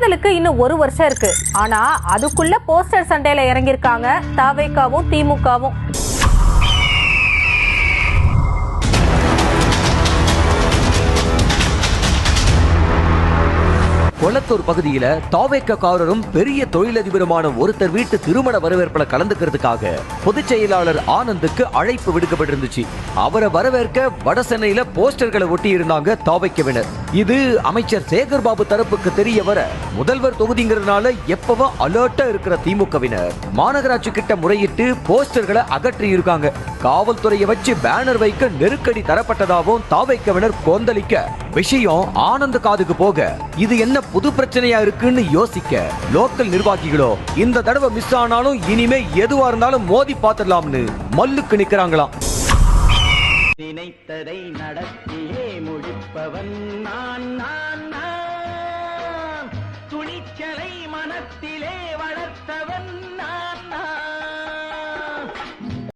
தேர்தலுக்கு இன்னும் 1 வருஷம் இருக்கு. ஆனா அதுக்குள்ள போஸ்டர் சண்டையில இறங்கியிருக்காங்க தவேகாவும் திமுகவும். கொளத்தூர் பகுதியில தாவேக்காரரும் பெரிய தொழிலதிபருமான ஒருத்தர் வீட்டு திருமண வரவேற்புல கலந்துக்கிறதுக்காக பொதுச் செயலாளர் ஆனந்துக்கு அழைப்பு விடுக்கப்பட்டிருந்துச்சு. அவரை வரவேற்க வடசென்னையில போஸ்டர்களை ஒட்டி இருந்தாங்க தாவேக்கவினர். இது அமைச்சர் சேகர்பாபு தரப்புக்கு தெரிய வர முதல்வர் தொகுதிங்கிறதுனால எப்பவும் அலர்ட்டா இருக்கிற திமுகவினர் மாநகராட்சி கிட்ட முறையிட்டு போஸ்டர்களை அகற்றி இருக்காங்க. காவல்துறையை வச்சு பேனர் வைக்க நெருக்கடி தரப்பட்டதாகவும் தாவேக்கவினர் கொந்தளிக்க விஷயம் ஆனந்த காதுக்கு போக இது என்ன புது பிரச்சனையா இருக்குன்னு யோசிக்க லோக்கல் நிர்வாகிகளோ இந்த தடவை மிஸ் ஆனாலும் இனிமே எதுவா இருந்தாலும் மோதி பார்த்துடலாம்னு மல்லுக்கு நிக்கிறாங்களாம். நினைத்ததை நடத்தியே முடிப்பவன் நான், துணிச்சலை மனத்தில்